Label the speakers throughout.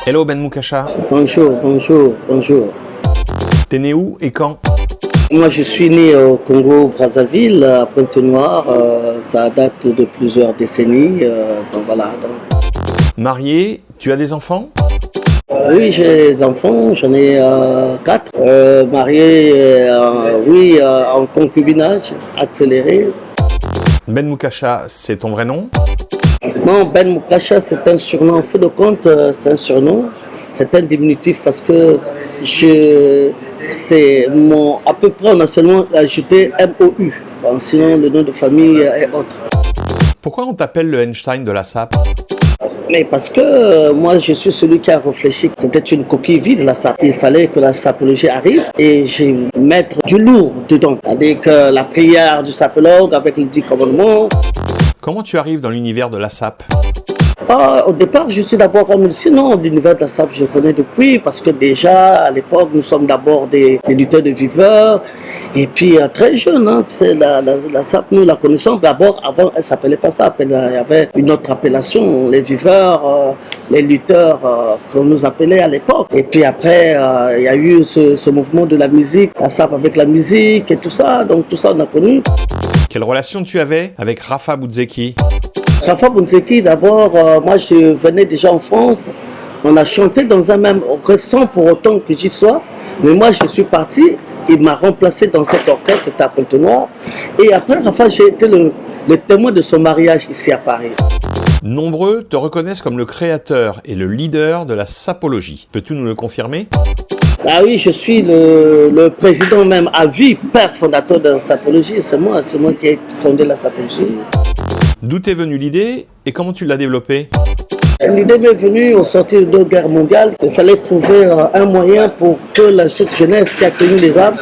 Speaker 1: Hello Ben Moukasha.
Speaker 2: Bonjour, bonjour, bonjour.
Speaker 1: T'es né où et quand?
Speaker 2: Moi, je suis né au Congo-Brazzaville, à Pointe-Noire. Ça date de plusieurs décennies. Donc voilà.
Speaker 1: Marié, tu as des enfants?
Speaker 2: Oui, j'ai des enfants, j'en ai 4. Marié, oui, en concubinage accéléré.
Speaker 1: Ben Moukasha, c'est ton vrai nom?
Speaker 2: Non, Ben Moukasha, c'est un surnom. En fin de compte, c'est un surnom. C'est un diminutif parce que c'est mon, à peu près, on a seulement ajouté MOU. Bon, sinon, le nom de famille est autre.
Speaker 1: Pourquoi on t'appelle le Einstein de la SAP?
Speaker 2: Mais parce que moi, je suis celui qui a réfléchi. C'était une coquille vide, la SAP. Il fallait que la sapologie arrive et j'ai mettre du lourd dedans. C'est-à-dire que la prière du sapologue avec les 10 commandements.
Speaker 1: Comment tu arrives dans l'univers de la SAP?
Speaker 2: Au départ, je suis d'abord un musicien. Non, l'univers de la SAP, je connais depuis parce que déjà, à l'époque, nous sommes d'abord des lutteurs de viveurs. Et puis, très jeune, hein, tu sais, la SAP, nous la connaissons. D'abord, avant, elle ne s'appelait pas SAP. Il y avait une autre appellation, les viveurs, les lutteurs qu'on nous appelait à l'époque. Et puis après, il y a eu ce mouvement de la musique, la SAP avec la musique et tout ça. Donc, tout ça, on a connu.
Speaker 1: Quelle relation tu avais avec Rafa Boudzeki?
Speaker 2: Rafa Boudzeki, d'abord, moi je venais déjà en France, on a chanté dans un même orchestre sans pour autant que j'y sois, mais moi je suis parti, il m'a remplacé dans cet orchestre, c'était à Pointe-Noire, et après Rafa, j'ai été le témoin de son mariage ici à Paris.
Speaker 1: Nombreux te reconnaissent comme le créateur et le leader de la sapologie. Peux-tu nous le confirmer?
Speaker 2: Ah oui, je suis le président même à vie, père fondateur de la sapologie, c'est moi qui ai fondé la sapologie.
Speaker 1: D'où t'es venue l'idée et comment tu l'as développée?
Speaker 2: L'idée m'est venue au sortir de deux guerres mondiales. Il fallait trouver un moyen pour que cette jeunesse qui a connu les armes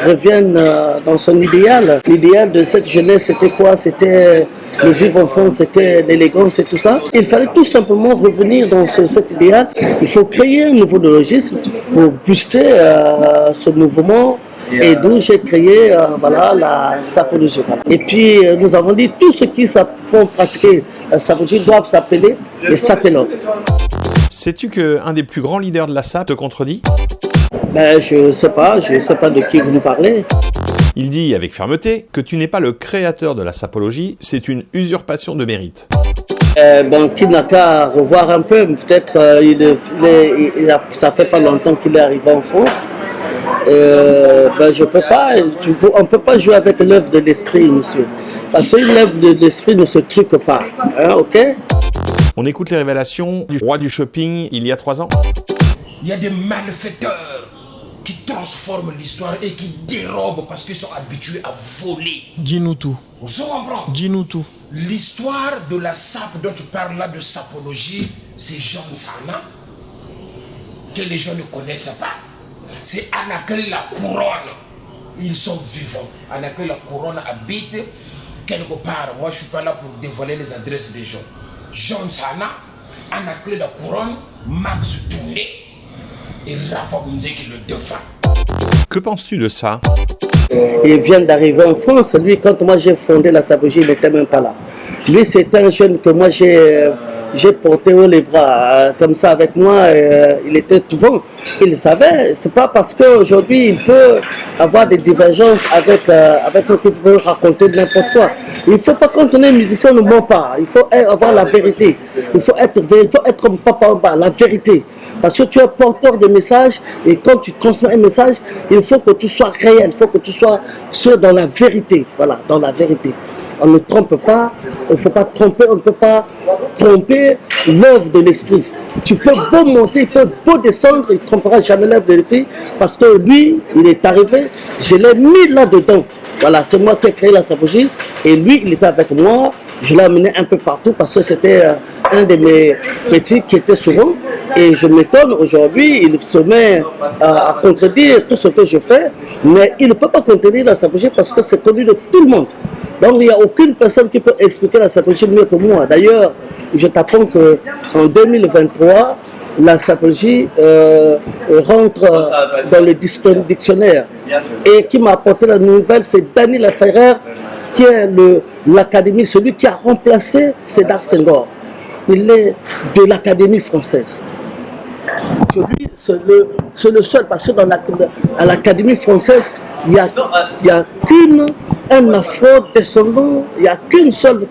Speaker 2: revienne dans son idéal. L'idéal de cette jeunesse, c'était quoi? C'était le vivre ensemble, c'était l'élégance et tout ça. Il fallait tout simplement revenir dans cet idéal. Il faut créer un nouveau logisme pour booster ce mouvement. Et d'où j'ai créé voilà, la sapologie. Et puis nous avons dit tous ceux qui font pratiquer la sapologie doivent s'appeler les sapologues.
Speaker 1: Sais-tu qu'un des plus grands leaders de la SAP te contredit?
Speaker 2: Ben, je ne sais pas de qui vous me parlez.
Speaker 1: Il dit avec fermeté que tu n'es pas le créateur de la sapologie, c'est une usurpation de mérite.
Speaker 2: Bon, qu'il n'a qu'à revoir un peu, peut-être ça fait pas longtemps qu'il est arrivé en France. Ben, je peux pas, on ne peut pas jouer avec l'œuvre de l'esprit, monsieur. Parce que l'œuvre de l'esprit ne se truque pas. Hein, ok?
Speaker 1: On écoute les révélations du roi du shopping il y a 3 ans.
Speaker 3: Il y a des malfaiteurs qui transforment l'histoire et qui dérobent parce qu'ils sont habitués à voler.
Speaker 4: Dis-nous tout.
Speaker 3: Vous comprenez?
Speaker 4: Dis-nous tout.
Speaker 3: L'histoire de la SAP dont tu parles là, de sapologie, c'est Jean Sana, que les gens ne connaissent pas. C'est Anakle la couronne. Ils sont vivants. Anakle la couronne habite quelque part. Moi, je ne suis pas là pour dévoiler les adresses des gens. Jean Sana, Anakle la couronne, Max Tourné et Rafa Boudzeki le défunt.
Speaker 1: Que penses-tu de ça?
Speaker 2: Il vient d'arriver en France. Lui, quand moi j'ai fondé la sapologie, il n'était même pas là. Lui, c'était un jeune que moi j'ai porté haut les bras, comme ça avec moi, il était souvent. Il savait, c'est pas parce qu'aujourd'hui il peut avoir des divergences avec nous qu'il peut raconter n'importe quoi. Il ne faut pas, quand on est musicien, on ne ment pas. Il faut avoir la vérité. Il faut être comme papa en bas, la vérité. Parce que tu es porteur de messages et quand tu transmets un message, il faut que tu sois réel, il faut que tu sois sûr dans la vérité. Voilà, dans la vérité. On ne trompe pas, il ne faut pas tromper, on ne peut pas tromper l'œuvre de l'esprit. Tu peux beau monter, il peut beau descendre, il ne trompera jamais l'œuvre de l'esprit parce que lui, il est arrivé, je l'ai mis là-dedans. Voilà, c'est moi qui ai créé la sapologie et lui, il était avec moi, je l'ai amené un peu partout parce que c'était un de mes petits qui était souvent. Et je m'étonne aujourd'hui, il se met à contredire tout ce que je fais, mais il ne peut pas contredire la sapologie parce que c'est connu de tout le monde. Donc il n'y a aucune personne qui peut expliquer la sapologie mieux que moi. D'ailleurs, je t'apprends qu'en 2023, la sapologie rentre dans le dictionnaire. Et qui m'a apporté la nouvelle, c'est Daniel Ferrer, qui est l'académie, celui qui a remplacé Sédar Senghor. Il est de l'Académie française. que lui, c'est le seul, parce que à l'Académie française, il n'y a qu'un afro-descendant, il n'y a qu'une seule,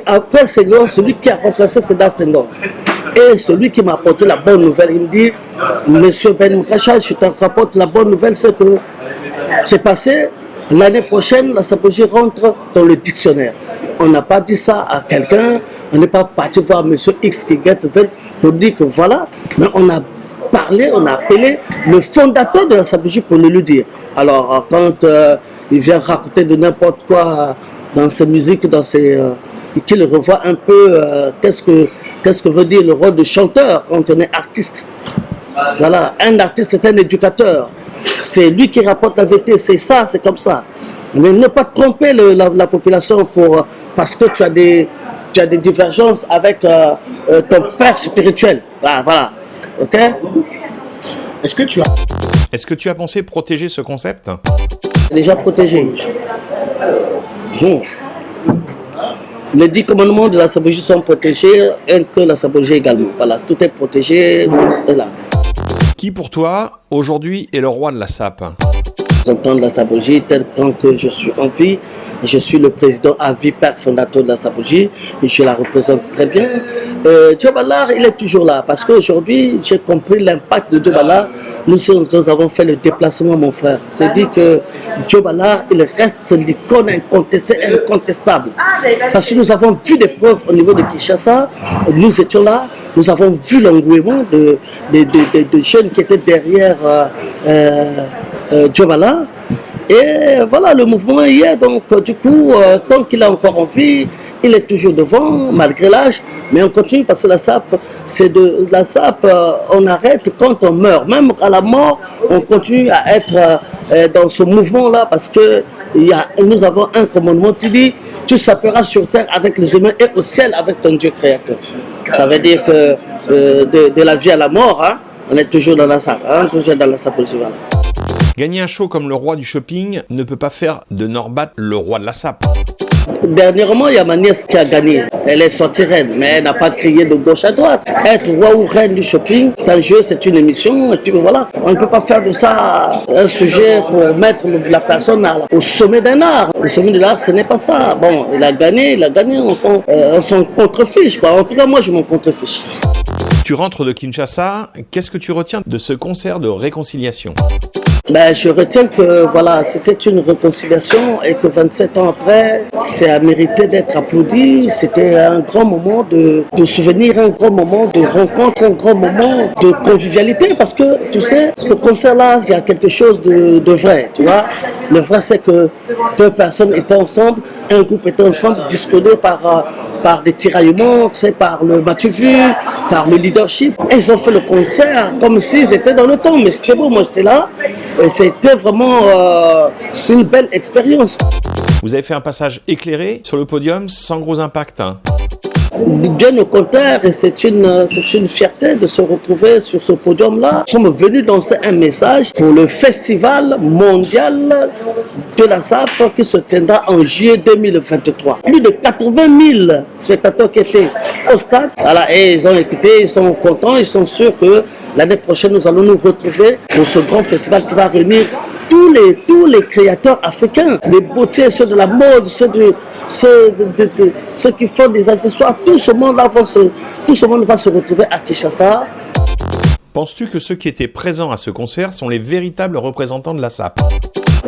Speaker 2: après Senghor, celui qui a remplacé Sédar Senghor. Et celui qui m'a apporté la bonne nouvelle, il me dit, Monsieur Ben Moukachal, je te rapporte la bonne nouvelle, c'est que c'est passé, l'année prochaine, la sapologie rentre dans le dictionnaire. On n'a pas dit ça à quelqu'un, on n'est pas parti voir Monsieur X qui guette Z pour dire que voilà, mais on a parlé, on a appelé le fondateur de la sapologie pour le lui dire. Alors, quand il vient raconter de n'importe quoi dans ses musiques, qu'il revoit un peu qu'est-ce que veut dire le rôle de chanteur quand on est artiste. Voilà, un artiste c'est un éducateur. C'est lui qui rapporte la vérité, c'est ça, c'est comme ça. Mais ne pas tromper la population parce que tu as des divergences avec ton père spirituel. Voilà, ok?
Speaker 1: Est-ce que tu as pensé protéger ce concept?
Speaker 2: Déjà protégé. Bon. Les 10 commandements de la sapologie sont protégés, et que la sapologie également. Voilà, tout est protégé, tout est là.
Speaker 1: Qui pour toi, aujourd'hui, est le roi de la sape?
Speaker 2: J'entends la sapologie tel que je suis en vie. Je suis le président à vie, père fondateur de la sapologie. Je la représente très bien. Diop Allah, il est toujours là. Parce qu'aujourd'hui, j'ai compris l'impact de Diop Allah. Nous avons fait le déplacement, mon frère. C'est-à-dire que Diop Allah, il reste l'icône incontestée, incontestable. Parce que nous avons vu des preuves au niveau de Kinshasa. Nous étions là. Nous avons vu l'engouement de jeunes qui étaient derrière Diop Allah. Et voilà, le mouvement y est. Donc, du coup, tant qu'il a encore envie, il est toujours devant, malgré l'âge. Mais on continue parce que la sape, on arrête quand on meurt. Même à la mort, on continue à être dans ce mouvement-là parce que nous avons un commandement qui dit tu saperas sur terre avec les humains et au ciel avec ton Dieu créateur. Ça veut dire que de la vie à la mort, hein, on est toujours dans la sape, toujours dans la sapologie. Voilà.
Speaker 1: Gagner un show comme le roi du shopping ne peut pas faire de Norbat le roi de la sape.
Speaker 2: Dernièrement, il y a ma nièce qui a gagné. Elle est sortie reine, mais elle n'a pas crié de gauche à droite. Être roi ou reine du shopping, c'est un jeu, c'est une émission, et puis voilà. On ne peut pas faire de ça un sujet pour mettre la personne au sommet d'un art. Le sommet de l'art, ce n'est pas ça. Bon, il a gagné, on s'en contrefiche, quoi. En tout cas, moi, je m'en contrefiche.
Speaker 1: Tu rentres de Kinshasa, qu'est-ce que tu retiens de ce concert de réconciliation?
Speaker 2: Ben, je retiens que voilà, c'était une réconciliation et que 27 ans après, c'est à mériter d'être applaudi. C'était un grand moment de souvenir, un grand moment de rencontre, un grand moment de convivialité parce que, tu sais, ce concert-là, il y a quelque chose de vrai, tu vois. Le vrai, c'est que deux personnes étaient ensemble, un groupe était ensemble, discordé par des tiraillements, tu sais, par le battu-vu, par le leadership. Et ils ont fait le concert comme s'ils étaient dans le temps, mais c'était beau, moi j'étais là. Et c'était vraiment une belle expérience.
Speaker 1: Vous avez fait un passage éclairé sur le podium sans gros impact.
Speaker 2: Bien au contraire, et c'est une fierté de se retrouver sur ce podium-là. Nous sommes venus lancer un message pour le festival mondial de la sape qui se tiendra en juillet 2023. Plus de 80 000 spectateurs qui étaient au stade. Voilà, et ils ont écouté, ils sont contents, ils sont sûrs que l'année prochaine, nous allons nous retrouver pour ce grand festival qui va réunir tous les créateurs africains, les beautés, ceux de la mode, ceux qui font des accessoires, tout ce monde va se retrouver à Kinshasa.
Speaker 1: Penses-tu que ceux qui étaient présents à ce concert sont les véritables représentants de la sape?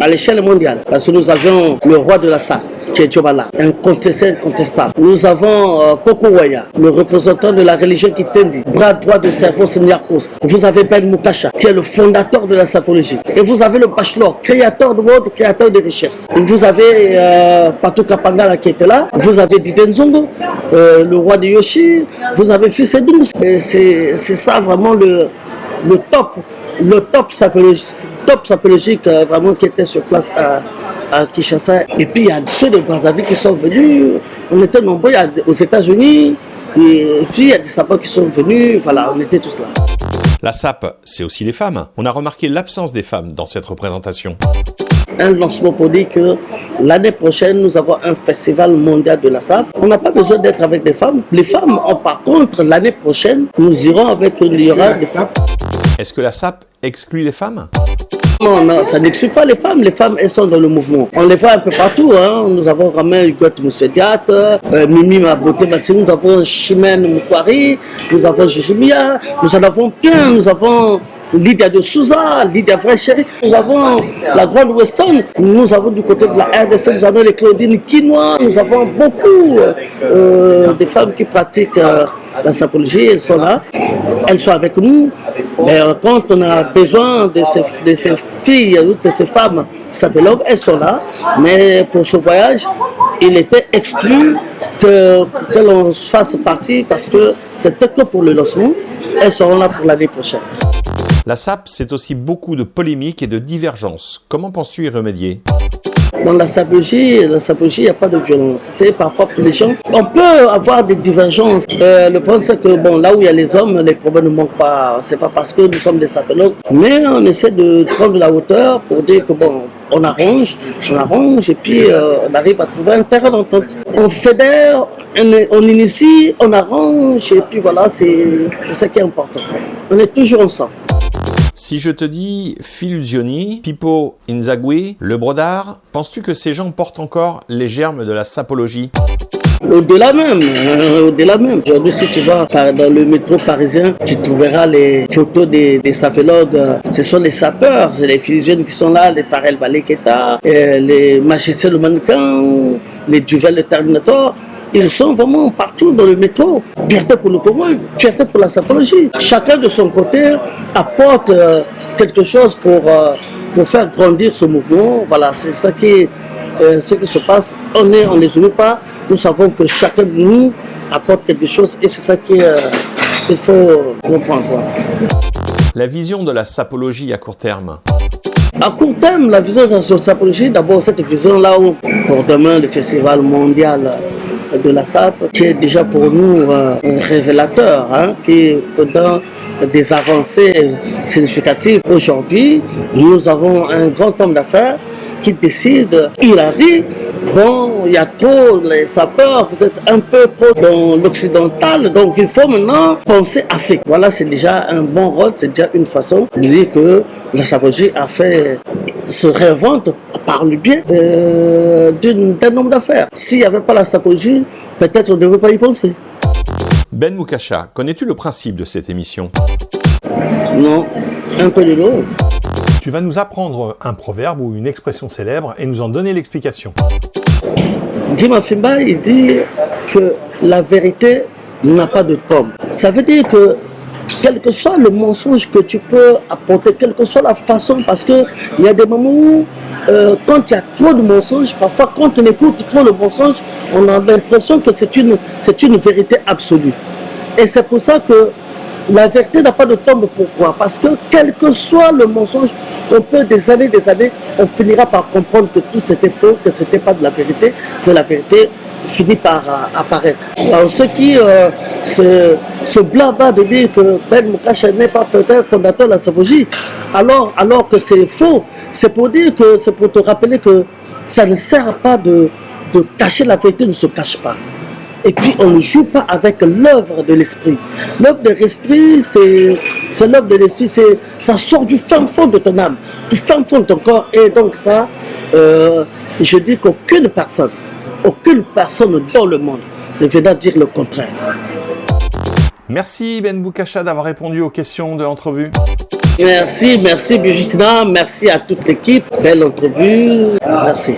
Speaker 2: À l'échelle mondiale, parce que nous avions le roi de la sape, qui est Diop Allah, incontestable. Nous avons Koko Waya, le représentant de la religion Kitendi, bras droit de cerveau Nyarkos. Vous avez Ben Moukachal, qui est le fondateur de la sapologie. Et vous avez le bachelor, créateur de mode, créateur de richesse. Et vous avez Patou Kapangala qui était là. Vous avez Diden Nzongo, le roi de Yoshi. Vous avez Fils Edou. C'est ça vraiment le top sapologique vraiment qui était sur place à Kinshasa. Et puis il y a ceux de Brazzaville qui sont venus, on était nombreux aux États-Unis, et puis il y a des sapeurs qui sont venus, voilà, on était tous là.
Speaker 1: La sape, c'est aussi les femmes. On a remarqué l'absence des femmes dans cette représentation.
Speaker 2: un lancement pour dire que l'année prochaine, nous avons un festival mondial de la SAP. On n'a pas besoin d'être avec des femmes. Les femmes, par contre, l'année prochaine, nous irons avec il y aura des femmes.
Speaker 1: Est-ce que la SAP exclut les femmes?
Speaker 2: Non, non, ça n'exclut pas les femmes. Les femmes, elles sont dans le mouvement. On les voit un peu partout. Hein. Nous avons quand même Huguette Moussediat, Mimi Maboté Maxime, nous avons Chimène Moukwari, nous avons Jijimia, nous en avons plein. Nous avons Lydia de Souza, Lydia Vraicheri, nous avons la Grande Weston, nous avons du côté de la RDC, nous avons les Claudine Quinois, nous avons beaucoup de femmes qui pratiquent la sapologie, elles sont là, elles sont avec nous. Mais quand on a besoin de ces filles, de ces femmes sapologues, elles sont là. Mais pour ce voyage, il était exclu que l'on fasse partie parce que c'était que pour le lancement. Elles seront là pour l'année prochaine.
Speaker 1: La SAP, c'est aussi beaucoup de polémiques et de divergences. Comment penses-tu y remédier?
Speaker 2: Dans la sapologie, il n'y a pas de violence. C'est parfois pour les gens, on peut avoir des divergences. Le problème, c'est que bon, là où il y a les hommes, les problèmes ne manquent pas. C'est pas parce que nous sommes des sapologues, mais on essaie de prendre de la hauteur pour dire que bon, on arrange, et puis on arrive à trouver un terrain d'entente. On fédère, on initie, on arrange, et puis voilà, c'est ça qui est important. On est toujours ensemble.
Speaker 1: Si je te dis Filuzioni, Pippo Inzaghi, Le Brodard, penses-tu que ces gens portent encore les germes de la sapologie?
Speaker 2: Au-delà même. Aujourd'hui, si tu vas dans le métro parisien, tu trouveras les photos des sapologues. Ce sont les sapeurs, c'est les Filuzioni qui sont là, les Farel Baleketa, les Magicien le mannequin, les Duvel le Terminator. Ils sont vraiment partout dans le métro. Fierté pour le commun, fierté pour la sapologie. Chacun de son côté apporte quelque chose pour faire grandir ce mouvement. Voilà, c'est ça ce qui se passe. On ne les oublie pas. Nous savons que chacun de nous apporte quelque chose et c'est ça qu'il faut comprendre.
Speaker 1: La vision de la sapologie à court terme.
Speaker 2: À court terme, la vision de la sapologie, d'abord cette vision-là où pour demain le festival mondial de la SAP, qui est déjà pour nous un révélateur, hein, qui dans des avancées significatives. Aujourd'hui, nous avons un grand homme d'affaires qui décide, il a dit, bon, il y a trop les sapeurs, vous êtes un peu trop dans l'occidental, donc il faut maintenant penser Afrique. Voilà, c'est déjà un bon rôle, c'est déjà une façon de dire que la sapologie a fait se réinvente par le biais d'un homme d'affaires. S'il n'y avait pas la sapologie, peut-être on ne devrait pas y penser.
Speaker 1: Ben Moukasha, connais-tu le principe de cette émission?
Speaker 2: Non, un peu de l'eau.
Speaker 4: Tu vas nous apprendre un proverbe ou une expression célèbre et nous en donner l'explication.
Speaker 2: Jim Fimba, il dit que la vérité n'a pas de tombe. Ça veut dire que quel que soit le mensonge que tu peux apporter, quelle que soit la façon, parce qu'il y a des moments où, quand il y a trop de mensonges, parfois quand on écoute trop le mensonge, on a l'impression que c'est une vérité absolue. Et c'est pour ça que la vérité n'a pas de tombe. Pourquoi? Parce que quel que soit le mensonge, on peut des années, on finira par comprendre que tout était faux, que ce n'était pas de la vérité, que la vérité finit par apparaître. Alors ceux qui se blabla de dire que Ben Moukasha n'est pas peut-être fondateur de la sapologie, alors que c'est faux, c'est pour dire que c'est pour te rappeler que ça ne sert pas de cacher la vérité, ne se cache pas. Et puis on ne joue pas avec l'œuvre de l'esprit. L'œuvre de l'esprit, c'est l'œuvre de l'esprit, ça sort du fin fond de ton âme, du fin fond de ton corps. Et donc ça, je dis qu'aucune personne dans le monde ne viendra dire le contraire.
Speaker 1: Merci Ben Moukasha d'avoir répondu aux questions de l'entrevue.
Speaker 2: Merci Bijustina, merci à toute l'équipe. Belle entrevue, merci.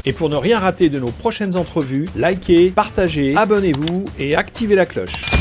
Speaker 4: Et pour ne rien rater de nos prochaines entrevues, likez, partagez, abonnez-vous et activez la cloche.